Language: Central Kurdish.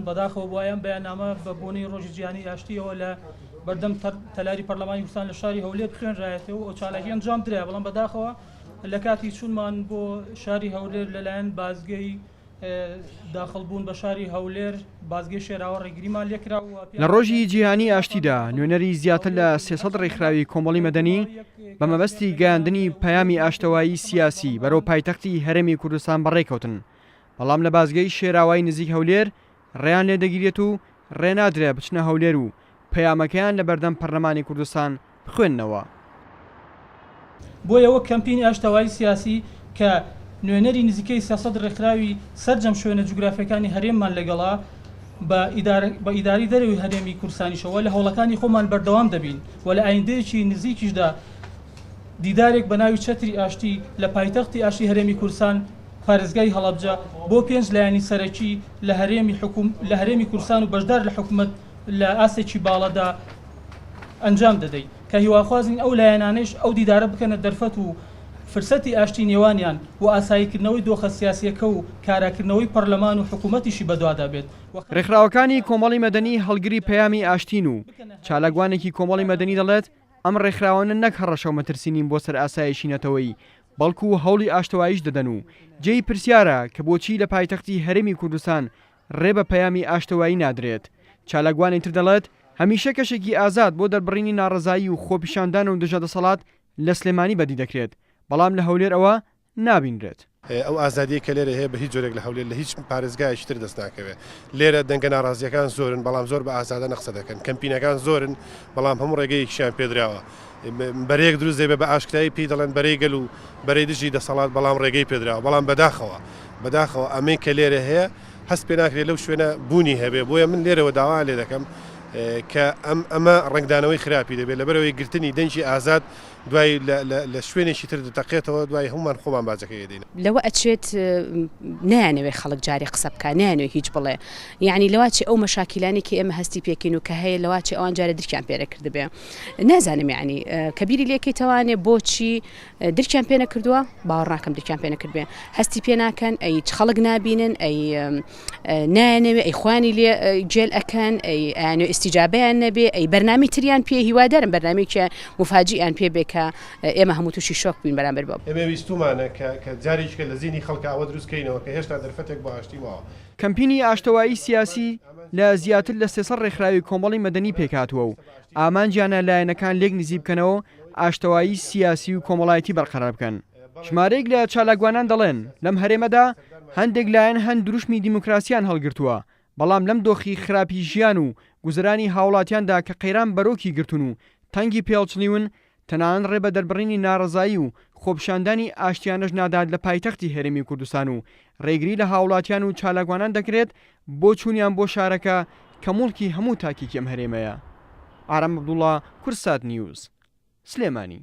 بەداخەوە بۆیان بەیاننامە بە بۆنەی ڕۆژی جیهانی ئاشتیەوە لە بەردەم تەلاری پەرلەمانی کوردستان لە شاری هەولێر بخوێنرایەتەوە و چالاکی ئەنجام درایە، بەڵام بەداخەوە لە کاتی چوونمان بۆ شاری هەولێر لەلایەن بازگەی داخڵبوون بە شاری هەولێر بازگەی شێراوە ڕێگریمان لێکراوە. لە ڕۆژی جیهانی ئاشتیدا نوێنەری زیاتر لە 300 ڕێکخراوی کۆمەڵی مەدەنی بە مەبەستی گەیاندنی پەیامی ئاشتەوایی سیاسی بەرەو پایتەختی هەرێمی کوردستان بەڕێکەوتن، بەڵام لە بازگەی شێراوای نزیک هەولێر ڕێیان لێدەگیرێت و ڕێنادرێ بچنە هەولێر و پەیامەکەیان لە بەردەم پەرلەمانی کوردستان بخوێننەوە. بۆیەوە کەمپینی ئاشتەوایی سیاسی کە نوێنەری نزیکەی 300 ڕێکخراوی سەرجەم شوێنە جوگرافیەکانی هەرێممان لەگەڵا بە ئیداری دەرەوەی هەرێمی کوردستانیشەوە لە هەوڵەکانی خۆمان بەردەوام دەبین و لە ئایندەیەکی نزیکیشدا دیدارێک بە ناوی چەتری ئاشتی لە پایتەختی ئاشتی هەرێمی کوردستان پارێزگای هەڵەبجە بۆ 5 لایەنی سەرەکی لە هەرێمی کوردستان و بەشدار لە حکوومەت لە ئاسێکی باڵەدا ئەنجام دەدەین کە هیواخوازین ئەو لایەنانش ئەو دیدارە بکەنە دەرفەت و فرسەتی ئاشتی نێوانیان و ئاساییکردنەوەی دۆخە سیاسیەکە و کاراکردنەوەی پەرلەمان و حکوومەتیشی بەدوادا بێت. ڕێکخراوەکانی کۆمەڵی مەدەنی هەڵگری پەیامی ئاشتین و چالاکوانێکی کۆمەڵی مەدەنی دەڵێت ئەم ڕێکخراوانە نەک هەڕەشە و مەترسینین بۆ سەر ئاسایشی نەتەوەی، بەڵکو و هەوڵی ئاشتەواییش دەدەن و جێی پرسیارە کە بۆچی لە پایتەختی هەرێمی کوردستان ڕێ بە پەیامی ئاشتەوایی نادرێت. چالاکوانی تر دەڵێت هەمیشە کەشێکی ئازاد بۆ دەربڕینی ناڕەزایی و خۆپیشاندان و دژە دەسەڵات لە سلێمانی بەدی دەکرێت، بەڵام لە هەولێر ئەوە نابینرێت. ئەو ئازادیە کە لێرە هەیە بە هیچ جۆرێک لە هەولێر لە هیچ پارێزگایشی تر دەست ناکەوێت. لێرە دەنگە ناڕازیەکان زۆرن، بەڵام زۆر بە ئازادە نەقسە دەکەن. کەمپینەکان زۆرن، بەڵام هەموو ڕێگەیەکیشیان پێدراوە. بەرەیەک دروست دەبێت بە ئاشکایی پێی دەڵێن بەرەی گەل و بەرەی دژی دەسەڵات، بەڵام ڕێگەی پێدراوە. بەڵام بەداخەوە ئەمەی کە لێرە هەیە هەست پێ ناکرێت لەو شوێنە بوونی هەبێ. بۆیە من لێرەوە داوا لێ دەکەم کە ئەمە ڕنگدانەوەی خراپی دەبێت لەبەرەوەی گرتنی دەنجی ئازاد دوای لە شوێنێکی تر دەتەقێتەوە، دوای هەمومان خۆمان بازەکەی دێن. لەوە ئەچێت نایانەوێت خەڵک جاری قسە بکە، نایانەوێت هیچ بڵێ، یعنی لەواچی ئەو مەشاکیلانێکی ئێمە هەستی پێکەین و کە هەیە لەواچی ئەوان جارە درکیان پێرە کردبێ. نازانم یعنی کەبیری لێکەیتەوانێ بۆچی درکیان پێ نەکردووە، باوەڕ ناکەم درکیان پێ نەکردبێ، هەستی پێ ناکەن، ئەی خەڵک نابینن، ئەی نایانەوێت، ئەی خوانی لێ جێل ئەکەن، ئەی ئیستیجابەیان نەبێ، ئەی بەرنامی تریان پێ هیوادارم بەرنامێکە مفاجئیان پێ بێ کە ئێمە هەموو تووشی شۆک بووین بەرامبەر بەوە. ئێمە ویستومانە کە جارێککە لە زیینی خەڵکە ئەوە دروستکەینەوە کە هێشتا دەرفەتێک بۆ ئاشتی ماوە. کەمپینی ئاشتەوایی سیاسی لە زیاتر لە 300 ڕێکخراوی کۆمەڵی مەدەنی پێکاتووە و ئامانجیانە لایەنەکان لێک نزیب بکەنەوە ئاشتەوایی سیاسی و کۆمەڵایەتی بەرقەرار بکەن. ژمارەیەک لە چالاکوانان دەڵێن لەم هەرێمەدا هەندێک لایەن هەند دروشمی دیموکراسیان هەڵگرتووە، بەڵام لەم دۆخی خراپی ژیان و گوزرانی هاوڵاتیاندا کە قەیران بەرۆکی گرتون و تەنگی پێڵچنیون، تەنانەت ڕێ بە دەربڕینی ناڕەزایی و خۆپیشاندانی ئاشتیانەش نادات لە پایتەختی هەرێمی کوردستان و ڕێگری لە هاوڵاتیان و چالاکوانان دەکرێت بۆ چوونیان بۆ شارەکە کە موڵکی هەموو تاکیکی ئەم هەرێمەیە. ئارام عەبدوڵڵا، کورسات نیوز، سلێمانی.